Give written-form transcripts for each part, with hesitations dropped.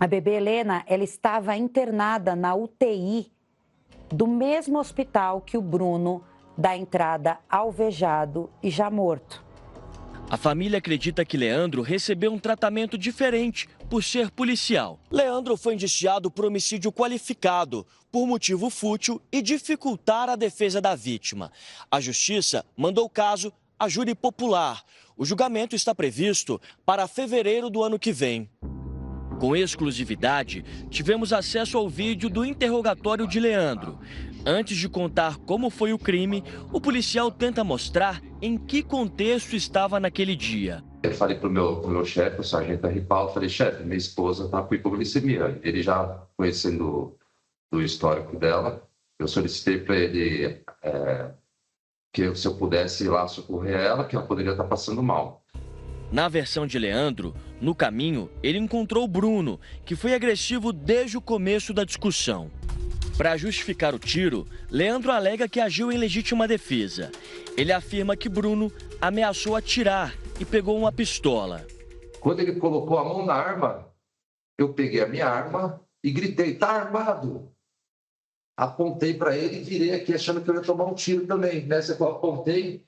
A bebê Helena, ela estava internada na UTI do mesmo hospital que o Bruno, da entrada alvejado e já morto. A família acredita que Leandro recebeu um tratamento diferente por ser policial. Leandro foi indiciado por homicídio qualificado, por motivo fútil e dificultar a defesa da vítima. A justiça mandou o caso a júri popular. O julgamento está previsto para fevereiro do ano que vem. Com exclusividade, tivemos acesso ao vídeo do interrogatório de Leandro. Antes de contar como foi o crime, o policial tenta mostrar em que contexto estava naquele dia. Eu falei pro meu chefe, o sargento R. Paulo, falei, chefe, minha esposa está com hipoglicemia. Ele já conhecendo do histórico dela, eu solicitei para ele que se eu pudesse ir lá socorrer ela, que ela poderia estar passando mal. Na versão de Leandro, no caminho, ele encontrou Bruno, que foi agressivo desde o começo da discussão. Para justificar o tiro, Leandro alega que agiu em legítima defesa. Ele afirma que Bruno ameaçou atirar e pegou uma pistola. Quando ele colocou a mão na arma, eu peguei a minha arma e gritei, tá armado? Apontei para ele e virei aqui achando que eu ia tomar um tiro também. Nessa que eu apontei,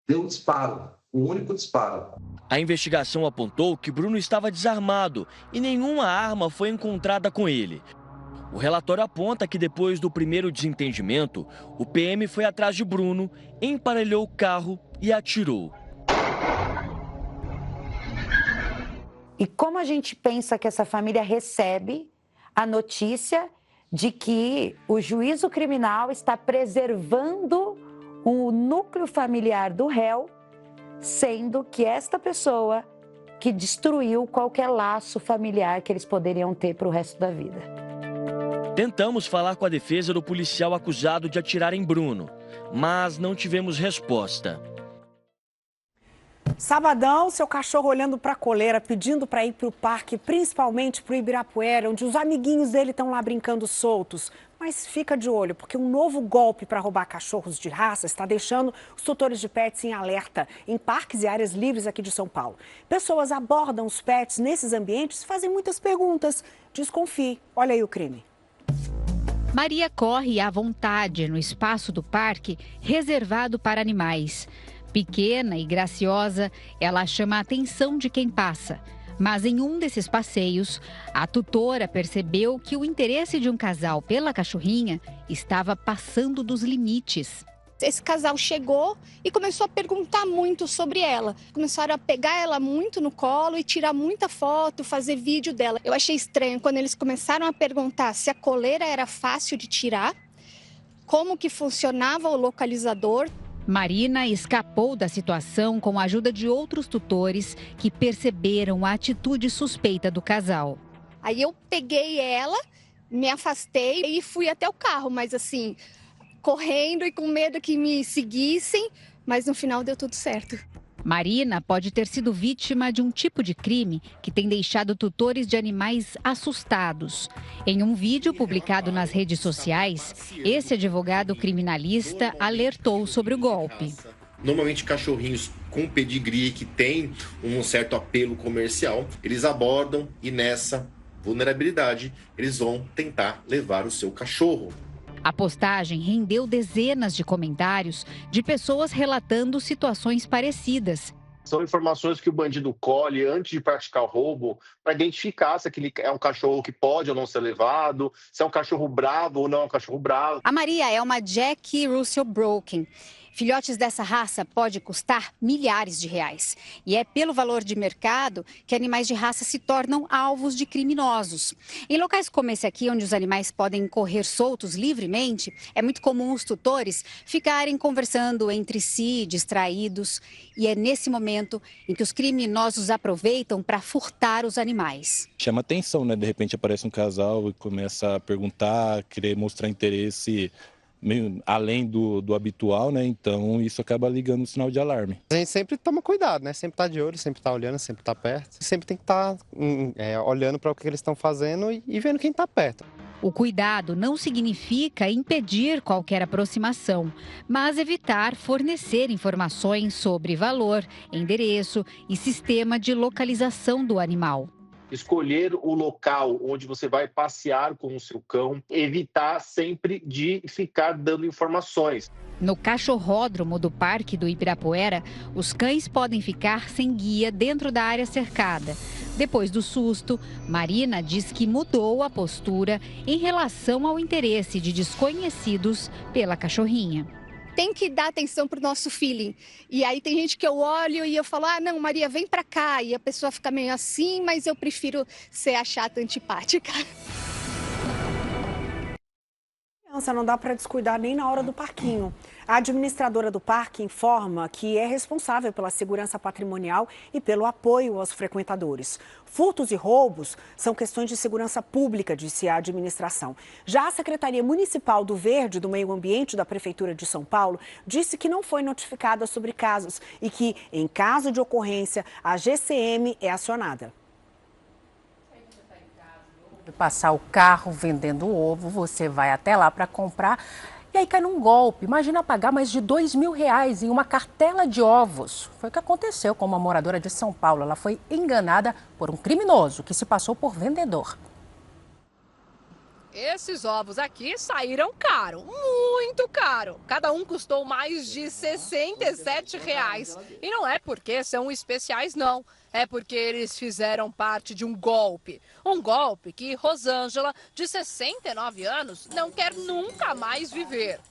deu um disparo, um único disparo. A investigação apontou que Bruno estava desarmado e nenhuma arma foi encontrada com ele. O relatório aponta que depois do primeiro desentendimento, o PM foi atrás de Bruno, emparelhou o carro e atirou. E como a gente pensa que essa família recebe a notícia de que o juízo criminal está preservando o núcleo familiar do réu, sendo que esta pessoa que destruiu qualquer laço familiar que eles poderiam ter para o resto da vida. Tentamos falar com a defesa do policial acusado de atirar em Bruno, mas não tivemos resposta. Sabadão, seu cachorro olhando para a coleira, pedindo para ir para o parque, principalmente para o Ibirapuera, onde os amiguinhos dele estão lá brincando soltos. Mas fica de olho, porque um novo golpe para roubar cachorros de raça está deixando os tutores de pets em alerta em parques e áreas livres aqui de São Paulo. Pessoas abordam os pets nesses ambientes e fazem muitas perguntas. Desconfie. Olha aí o crime. Maria corre à vontade no espaço do parque reservado para animais. Pequena e graciosa, ela chama a atenção de quem passa. Mas em um desses passeios, a tutora percebeu que o interesse de um casal pela cachorrinha estava passando dos limites. Esse casal chegou e começou a perguntar muito sobre ela. Começaram a pegar ela muito no colo e tirar muita foto, fazer vídeo dela. Eu achei estranho quando eles começaram a perguntar se a coleira era fácil de tirar, como que funcionava o localizador. Marina escapou da situação com a ajuda de outros tutores que perceberam a atitude suspeita do casal. Aí eu peguei ela, me afastei e fui até o carro, mas assim, correndo e com medo que me seguissem, mas no final deu tudo certo. Marina pode ter sido vítima de um tipo de crime que tem deixado tutores de animais assustados. Em um vídeo publicado nas redes sociais, esse advogado criminalista alertou sobre o golpe. Normalmente cachorrinhos com pedigree que tem um certo apelo comercial, eles abordam e nessa vulnerabilidade eles vão tentar levar o seu cachorro. A postagem rendeu dezenas de comentários de pessoas relatando situações parecidas. São informações que o bandido colhe antes de praticar o roubo para identificar se aquele é um cachorro que pode ou não ser levado, se é um cachorro bravo ou não é um cachorro bravo. A Maria é uma Jack Russell Broken. Filhotes dessa raça podem custar milhares de reais. E é pelo valor de mercado que animais de raça se tornam alvos de criminosos. Em locais como esse aqui, onde os animais podem correr soltos livremente, é muito comum os tutores ficarem conversando entre si, distraídos. E é nesse momento em que os criminosos aproveitam para furtar os animais. Chama atenção, né? De repente aparece um casal e começa a perguntar, querer mostrar interesse meio além do habitual, né? Então isso acaba ligando o sinal de alarme. A gente sempre toma cuidado, né? Sempre tá de olho, sempre tá olhando, sempre tá perto. Sempre tem que estar olhando para o que eles estão fazendo e vendo quem tá perto. O cuidado não significa impedir qualquer aproximação, mas evitar fornecer informações sobre valor, endereço e sistema de localização do animal. escolher o local onde você vai passear com o seu cão, evitar sempre de ficar dando informações. No cachorródromo do Parque do Ibirapuera, os cães podem ficar sem guia dentro da área cercada. Depois do susto, Marina diz que mudou a postura em relação ao interesse de desconhecidos pela cachorrinha. Tem que dar atenção pro nosso feeling. E aí tem gente que eu olho e eu falo, não, Maria, vem pra cá. E a pessoa fica meio assim, mas eu prefiro ser a chata antipática. Não dá para descuidar nem na hora do parquinho. A administradora do parque informa que é responsável pela segurança patrimonial e pelo apoio aos frequentadores. Furtos e roubos são questões de segurança pública, disse a administração. Já a Secretaria Municipal do Verde e do Meio Ambiente da Prefeitura de São Paulo disse que não foi notificada sobre casos e que, em caso de ocorrência, a GCM é acionada. Passar o carro vendendo ovo, você vai até lá para comprar e aí cai num golpe. Imagina pagar mais de R$2.000 em uma cartela de ovos. Foi o que aconteceu com uma moradora de São Paulo. Ela foi enganada por um criminoso que se passou por vendedor. Esses ovos aqui saíram caro, muito caro. Cada um custou mais de R$67. E não é porque são especiais, não. É porque eles fizeram parte de um golpe. Um golpe que Rosângela, de 69 anos, não quer nunca mais viver.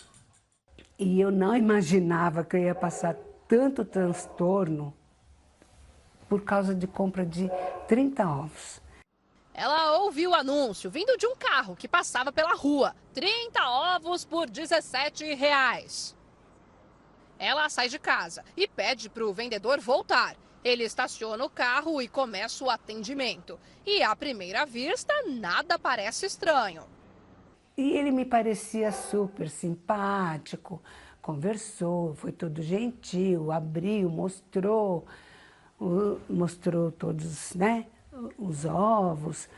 E eu não imaginava que eu ia passar tanto transtorno por causa de compra de 30 ovos. Ela ouviu o anúncio vindo de um carro que passava pela rua. 30 ovos por R$17. Ela sai de casa e pede para o vendedor voltar. Ele estaciona o carro e começa o atendimento. E à primeira vista, nada parece estranho. E ele me parecia super simpático, conversou, foi todo gentil, abriu, mostrou todos, né, os ovos.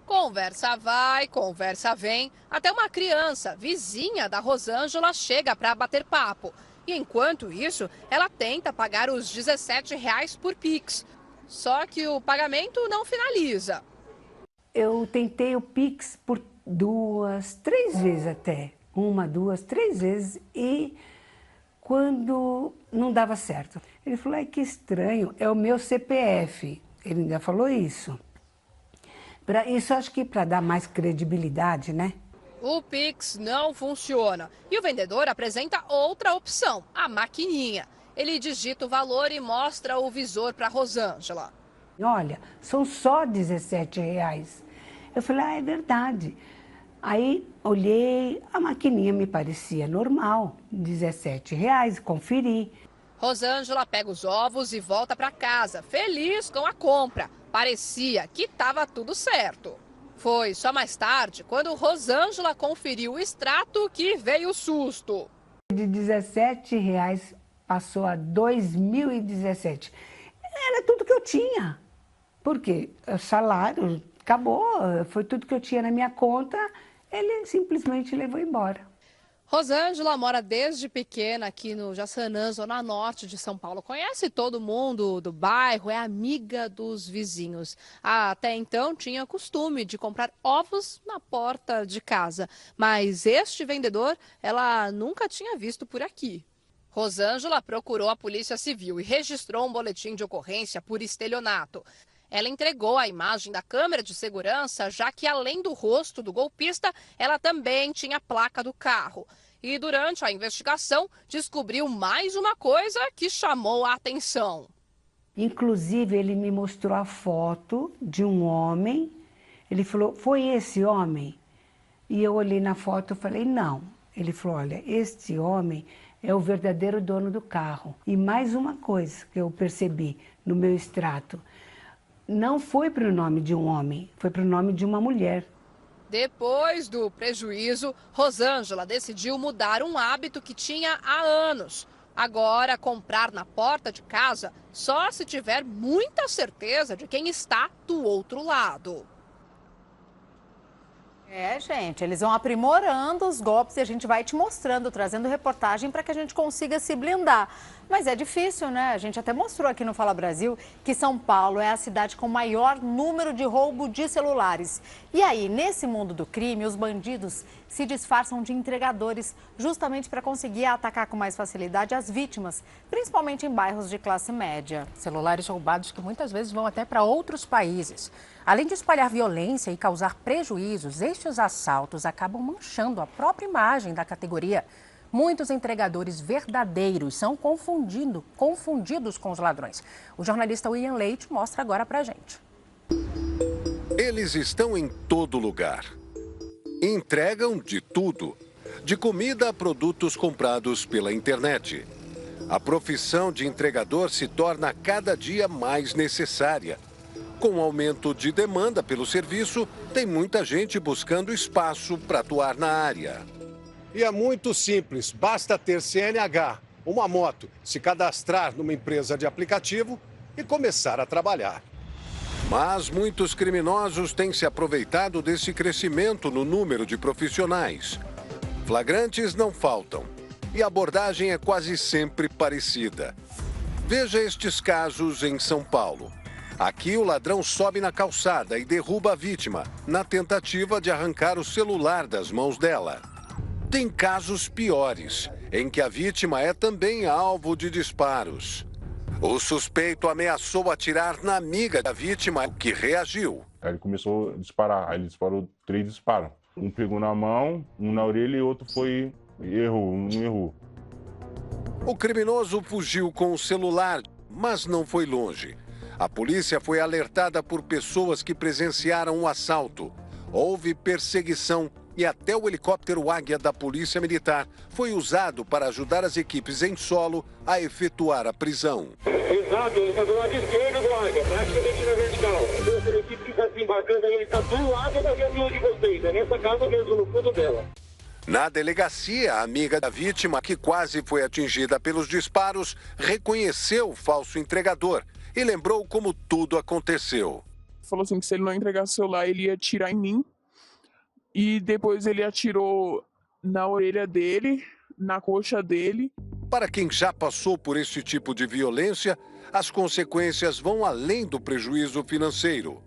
Conversa vai, conversa vem, até uma criança, vizinha da Rosângela, chega para bater papo. E enquanto isso, ela tenta pagar os R$17 por Pix. Só que o pagamento não finaliza. Eu tentei o Pix por 2, 3 vezes até. 1, 2, 3 vezes. E quando não dava certo. Ele falou, ai, que estranho, é o meu CPF. Ele ainda falou isso. Isso acho que para dar mais credibilidade, né? O Pix não funciona e o vendedor apresenta outra opção, a maquininha. Ele digita o valor e mostra o visor para Rosângela. Olha, são só R$17. Eu falei, é verdade. Aí olhei, a maquininha me parecia normal, R$17, conferi. Rosângela pega os ovos e volta para casa, feliz com a compra. Parecia que estava tudo certo. Foi só mais tarde, quando Rosângela conferiu o extrato, que veio o susto. De R$17 passou a R$2.017. Era tudo que eu tinha. Porque o salário acabou, foi tudo que eu tinha na minha conta, ele simplesmente levou embora. Rosângela mora desde pequena aqui no Jaçanã, zona norte de São Paulo. Conhece todo mundo do bairro, é amiga dos vizinhos. Até então tinha costume de comprar ovos na porta de casa. Mas este vendedor ela nunca tinha visto por aqui. Rosângela procurou a Polícia Civil e registrou um boletim de ocorrência por estelionato. Ela entregou a imagem da câmera de segurança, já que além do rosto do golpista, ela também tinha a placa do carro. E durante a investigação, descobriu mais uma coisa que chamou a atenção. Inclusive, ele me mostrou a foto de um homem. Ele falou, foi esse homem? E eu olhei na foto e falei, não. Ele falou, olha, este homem é o verdadeiro dono do carro. E mais uma coisa que eu percebi no meu extrato. Não foi para o nome de um homem, foi para o nome de uma mulher. Depois do prejuízo, Rosângela decidiu mudar um hábito que tinha há anos. Agora, comprar na porta de casa só se tiver muita certeza de quem está do outro lado. É, gente, eles vão aprimorando os golpes e a gente vai te mostrando, trazendo reportagem para que a gente consiga se blindar. Mas é difícil, né? A gente até mostrou aqui no Fala Brasil que São Paulo é a cidade com maior número de roubo de celulares. E aí, nesse mundo do crime, os bandidos se disfarçam de entregadores justamente para conseguir atacar com mais facilidade as vítimas, principalmente em bairros de classe média. Celulares roubados que muitas vezes vão até para outros países. Além de espalhar violência e causar prejuízos, estes assaltos acabam manchando a própria imagem da categoria. Muitos entregadores verdadeiros são confundidos com os ladrões. O jornalista William Leite mostra agora pra gente. Eles estão em todo lugar. Entregam de tudo, de comida a produtos comprados pela internet. A profissão de entregador se torna cada dia mais necessária. Com o aumento de demanda pelo serviço, tem muita gente buscando espaço para atuar na área. E é muito simples, basta ter CNH, uma moto, se cadastrar numa empresa de aplicativo e começar a trabalhar. Mas muitos criminosos têm se aproveitado desse crescimento no número de profissionais. Flagrantes não faltam e a abordagem é quase sempre parecida. Veja estes casos em São Paulo. Aqui o ladrão sobe na calçada e derruba a vítima, na tentativa de arrancar o celular das mãos dela. Tem casos piores, em que a vítima é também alvo de disparos. O suspeito ameaçou atirar na amiga da vítima, que reagiu. Aí ele começou a disparar, aí ele disparou 3 disparos. Um pegou na mão, um na orelha e outro um errou. O criminoso fugiu com o celular, mas não foi longe. A polícia foi alertada por pessoas que presenciaram o assalto. Houve perseguição e até o helicóptero Águia da Polícia Militar foi usado para ajudar as equipes em solo a efetuar a prisão. Exato, ele está do lado esquerdo do Águia, praticamente na vertical. A equipe que está desembarcando, ele está do lado da reunião de vocês, é nessa casa mesmo, no fundo dela. Na delegacia, a amiga da vítima, que quase foi atingida pelos disparos, reconheceu o falso entregador e lembrou como tudo aconteceu. Falou assim que se ele não entregasse o celular, ele ia atirar em mim. E depois ele atirou na orelha dele, na coxa dele. Para quem já passou por esse tipo de violência, as consequências vão além do prejuízo financeiro.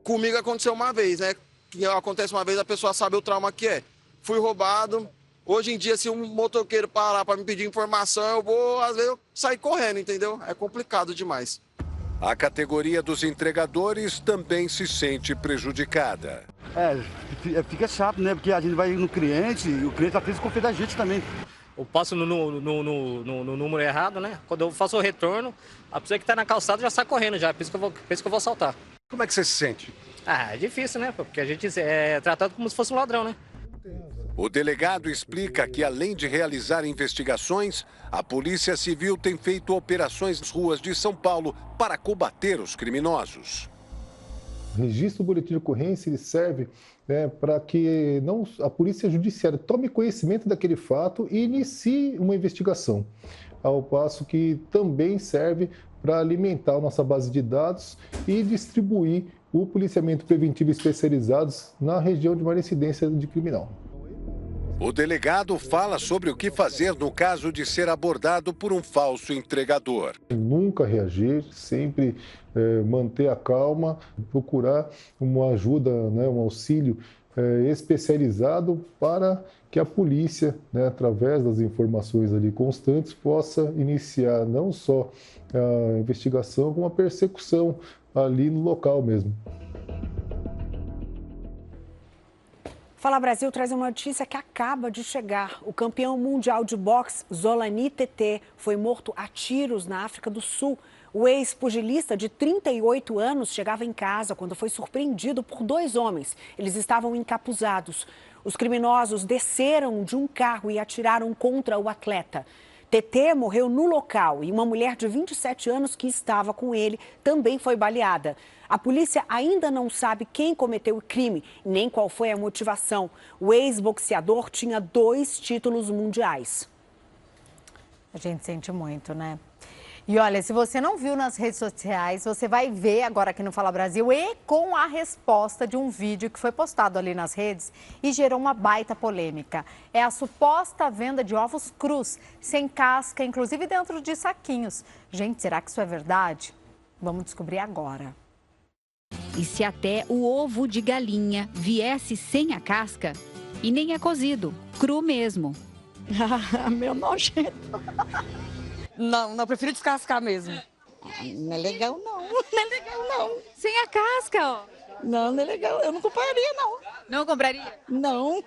Comigo aconteceu uma vez, né? Que acontece uma vez, a pessoa sabe o trauma que é. Fui roubado. Hoje em dia, se um motoqueiro parar para me pedir informação, eu vou, às vezes, eu sair correndo, entendeu? É complicado demais. A categoria dos entregadores também se sente prejudicada. Fica chato, né? Porque a gente vai no cliente e o cliente às vezes confia da gente também. Eu passo no número errado, né? Quando eu faço o retorno, a pessoa que está na calçada já sai correndo já, pensa que eu vou assaltar. Como é que você se sente? É difícil, né? Porque a gente é tratado como se fosse um ladrão, né? O delegado explica que, além de realizar investigações, a Polícia Civil tem feito operações nas ruas de São Paulo para combater os criminosos. O registro do boletim de ocorrência ele serve para que a Polícia Judiciária tome conhecimento daquele fato e inicie uma investigação, ao passo que também serve para alimentar a nossa base de dados e distribuir o policiamento preventivo especializados na região de maior incidência de criminal. O delegado fala sobre o que fazer no caso de ser abordado por um falso entregador. Nunca reagir, sempre manter a calma, procurar uma ajuda, um auxílio especializado para que a polícia, através das informações ali constantes, possa iniciar não só a investigação, como a persecução ali no local mesmo. Fala Brasil traz uma notícia que acaba de chegar. O campeão mundial de boxe, Zolani Tété, foi morto a tiros na África do Sul. O ex-pugilista de 38 anos chegava em casa quando foi surpreendido por 2 homens. Eles estavam encapuzados. Os criminosos desceram de um carro e atiraram contra o atleta. Tété morreu no local e uma mulher de 27 anos que estava com ele também foi baleada. A polícia ainda não sabe quem cometeu o crime, nem qual foi a motivação. O ex-boxeador tinha 2 títulos mundiais. A gente sente muito, né? E olha, se você não viu nas redes sociais, você vai ver agora aqui no Fala Brasil e com a resposta de um vídeo que foi postado ali nas redes e gerou uma baita polêmica. É a suposta venda de ovos crus, sem casca, inclusive dentro de saquinhos. Gente, será que isso é verdade? Vamos descobrir agora. E se até o ovo de galinha viesse sem a casca? E nem é cozido, cru mesmo. Meu nojento. Não, eu prefiro descascar mesmo. Não é legal, não. Não é legal, não. Sem a casca, ó. Não é legal. Eu não compraria, não. Não compraria? Não.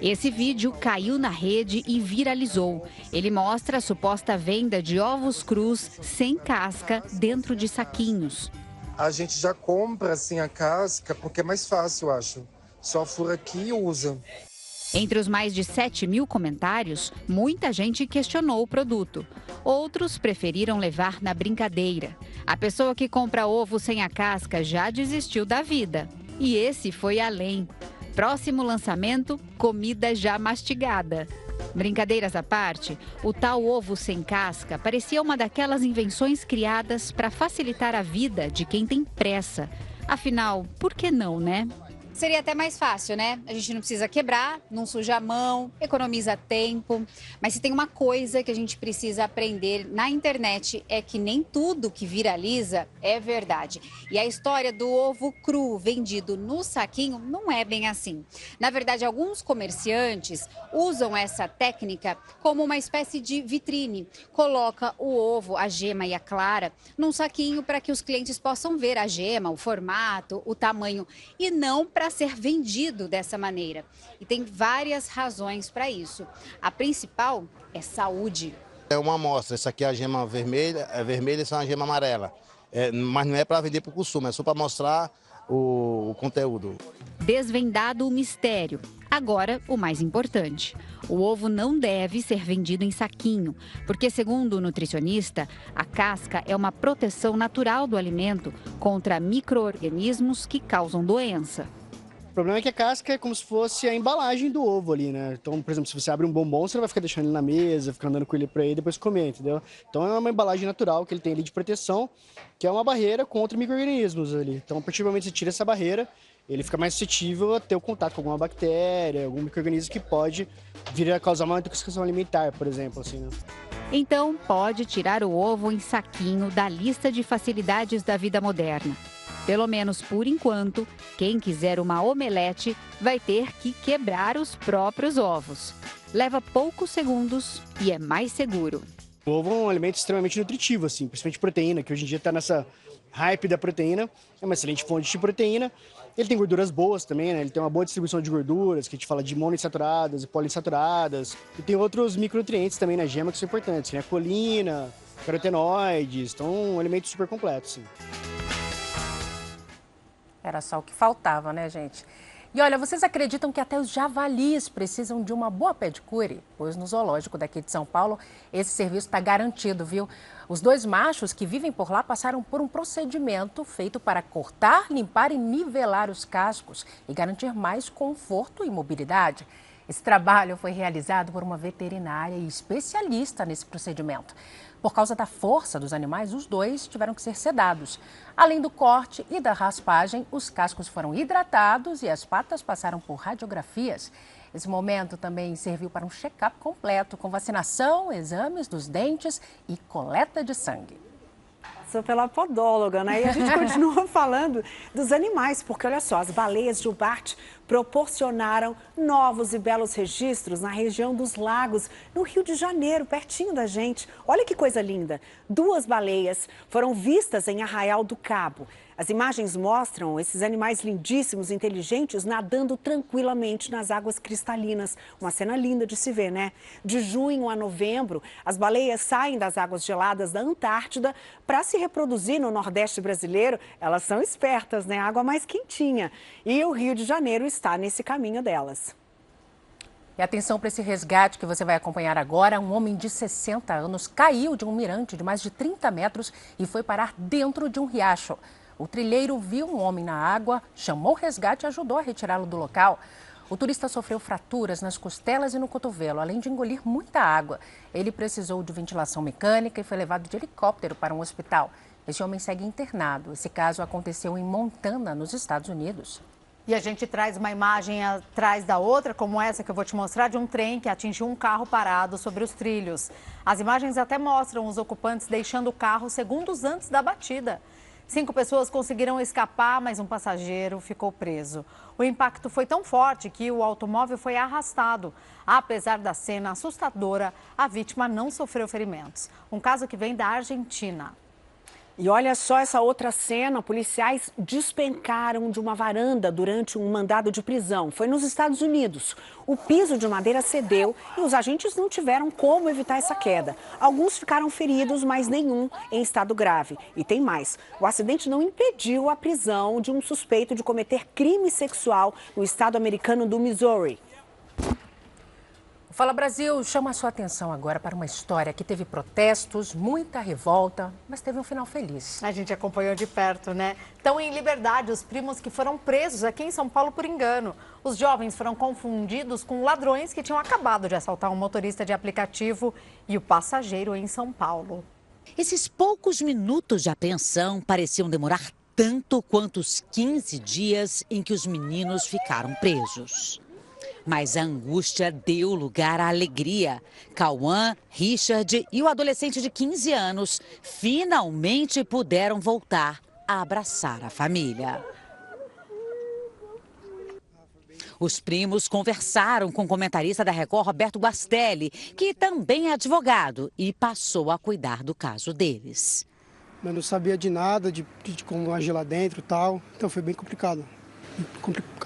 Esse vídeo caiu na rede e viralizou. Ele mostra a suposta venda de ovos crus sem casca dentro de saquinhos. A gente já compra sem a casca porque é mais fácil, eu acho. Só fura aqui e usa. Entre os mais de 7.000 comentários, muita gente questionou o produto. Outros preferiram levar na brincadeira. A pessoa que compra ovo sem a casca já desistiu da vida. E esse foi além. Próximo lançamento, comida já mastigada. Brincadeiras à parte, o tal ovo sem casca parecia uma daquelas invenções criadas para facilitar a vida de quem tem pressa. Afinal, por que não, né? Seria até mais fácil, né? A gente não precisa quebrar, não suja a mão, economiza tempo. Mas se tem uma coisa que a gente precisa aprender na internet é que nem tudo que viraliza é verdade. E a história do ovo cru vendido no saquinho não é bem assim. Na verdade, alguns comerciantes usam essa técnica como uma espécie de vitrine. Coloca o ovo, a gema e a clara num saquinho para que os clientes possam ver a gema, o formato, o tamanho e não para ser vendido dessa maneira. E tem várias razões para isso. A principal é saúde. É uma amostra, essa aqui é a gema vermelha, e essa é a gema amarela. Mas não é para vender para o consumo, é só para mostrar o conteúdo. Desvendado o mistério. Agora, o mais importante. O ovo não deve ser vendido em saquinho, porque, segundo o nutricionista, a casca é uma proteção natural do alimento contra micro-organismos que causam doença. O problema é que a casca é como se fosse a embalagem do ovo ali, né? Então, por exemplo, se você abre um bombom, você não vai ficar deixando ele na mesa, ficar andando com ele para aí e depois comer, entendeu? Então é uma embalagem natural que ele tem ali de proteção, que é uma barreira contra micro-organismos ali. Então, a partir do momento que você tira essa barreira, ele fica mais suscetível a ter o contato com alguma bactéria, algum micro-organismo que pode vir a causar uma intoxicação alimentar, por exemplo, assim, né? Então, pode tirar o ovo em saquinho da lista de facilidades da vida moderna. Pelo menos por enquanto, quem quiser uma omelete vai ter que quebrar os próprios ovos. Leva poucos segundos e é mais seguro. O ovo é um alimento extremamente nutritivo, assim, principalmente proteína, que hoje em dia está nessa hype da proteína. É uma excelente fonte de proteína. Ele tem gorduras boas também, né? Ele tem uma boa distribuição de gorduras, que a gente fala de monoinsaturadas e poliinsaturadas. E tem outros micronutrientes também na gema que são importantes, né? Colina, carotenoides, então é um alimento super completo, sim. Era só o que faltava, né, gente? E olha, vocês acreditam que até os javalis precisam de uma boa pedicure? Pois no zoológico daqui de São Paulo, esse serviço está garantido, viu? Os 2 machos que vivem por lá passaram por um procedimento feito para cortar, limpar e nivelar os cascos e garantir mais conforto e mobilidade. Esse trabalho foi realizado por uma veterinária e especialista nesse procedimento. Por causa da força dos animais, os 2 tiveram que ser sedados. Além do corte e da raspagem, os cascos foram hidratados e as patas passaram por radiografias. Esse momento também serviu para um check-up completo, com vacinação, exames dos dentes e coleta de sangue. Sou pela podóloga, né? E a gente continua falando dos animais, porque olha só, as baleias jubarte proporcionaram novos e belos registros na região dos lagos, no Rio de Janeiro, pertinho da gente. Olha que coisa linda! 2 baleias foram vistas em Arraial do Cabo. As imagens mostram esses animais lindíssimos, inteligentes, nadando tranquilamente nas águas cristalinas. Uma cena linda de se ver, né? De junho a novembro, as baleias saem das águas geladas da Antártida para se reproduzir no Nordeste brasileiro. Elas são espertas, né? Água mais quentinha. E o Rio de Janeiro está nesse caminho delas. E atenção para esse resgate que você vai acompanhar agora. Um homem de 60 anos caiu de um mirante de mais de 30 metros e foi parar dentro de um riacho. O trilheiro viu um homem na água, chamou o resgate e ajudou a retirá-lo do local. O turista sofreu fraturas nas costelas e no cotovelo, além de engolir muita água. Ele precisou de ventilação mecânica e foi levado de helicóptero para um hospital. Esse homem segue internado. Esse caso aconteceu em Montana, nos Estados Unidos. E a gente traz uma imagem atrás da outra, como essa que eu vou te mostrar, de um trem que atingiu um carro parado sobre os trilhos. As imagens até mostram os ocupantes deixando o carro segundos antes da batida. 5 pessoas conseguiram escapar, mas um passageiro ficou preso. O impacto foi tão forte que o automóvel foi arrastado. Apesar da cena assustadora, a vítima não sofreu ferimentos. Um caso que vem da Argentina. E olha só essa outra cena, policiais despencaram de uma varanda durante um mandado de prisão. Foi nos Estados Unidos. O piso de madeira cedeu e os agentes não tiveram como evitar essa queda. Alguns ficaram feridos, mas nenhum em estado grave. E tem mais, o acidente não impediu a prisão de um suspeito de cometer crime sexual no estado americano do Missouri. Fala Brasil chama a sua atenção agora para uma história que teve protestos, muita revolta, mas teve um final feliz. A gente acompanhou de perto, né? Estão em liberdade os primos que foram presos aqui em São Paulo por engano. Os jovens foram confundidos com ladrões que tinham acabado de assaltar um motorista de aplicativo e o passageiro em São Paulo. Esses poucos minutos de apreensão pareciam demorar tanto quanto os 15 dias em que os meninos ficaram presos. Mas a angústia deu lugar à alegria. Cauã, Richard e o adolescente de 15 anos finalmente puderam voltar a abraçar a família. Os primos conversaram com o comentarista da Record, Roberto Guastelli, que também é advogado e passou a cuidar do caso deles. Eu não sabia de nada, de como agir lá dentro e tal, então foi bem complicado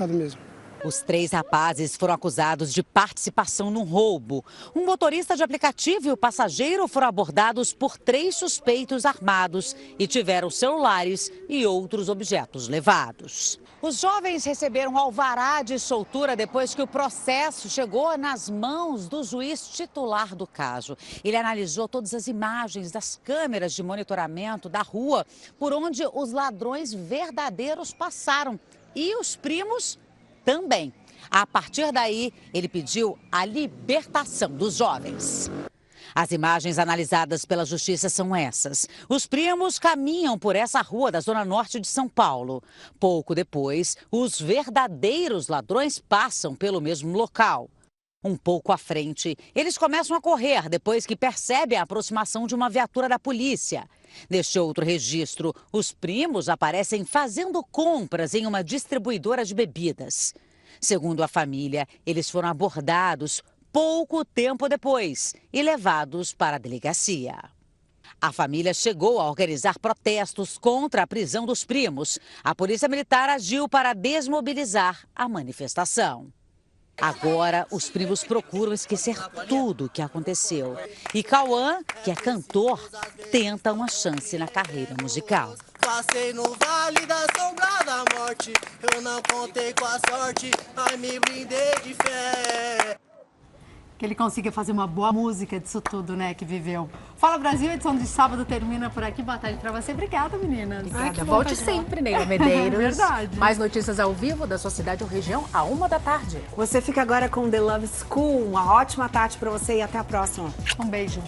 mesmo. Os 3 rapazes foram acusados de participação num roubo. Um motorista de aplicativo e o passageiro foram abordados por 3 suspeitos armados e tiveram celulares e outros objetos levados. Os jovens receberam alvará de soltura depois que o processo chegou nas mãos do juiz titular do caso. Ele analisou todas as imagens das câmeras de monitoramento da rua por onde os ladrões verdadeiros passaram. E os primos também. A partir daí, ele pediu a libertação dos jovens. As imagens analisadas pela justiça são essas. Os primos caminham por essa rua da zona norte de São Paulo. Pouco depois, os verdadeiros ladrões passam pelo mesmo local. Um pouco à frente, eles começam a correr depois que percebem a aproximação de uma viatura da polícia. Neste outro registro, os primos aparecem fazendo compras em uma distribuidora de bebidas. Segundo a família, eles foram abordados pouco tempo depois e levados para a delegacia. A família chegou a organizar protestos contra a prisão dos primos. A polícia militar agiu para desmobilizar a manifestação. Agora, os primos procuram esquecer tudo o que aconteceu. E Cauã, que é cantor, tenta uma chance na carreira musical. Passei no vale da sombra da morte, eu não contei com a sorte, ai me blindei de fé. Que ele consiga fazer uma boa música disso tudo, né, que viveu. Fala Brasil, a edição de sábado termina por aqui. Boa tarde pra você. Obrigada, meninas. Obrigada. Volte sempre, Neila Medeiros. Verdade. Mais notícias ao vivo da sua cidade ou região, à 13h. Você fica agora com The Love School. Uma ótima tarde pra você e até a próxima. Um beijo.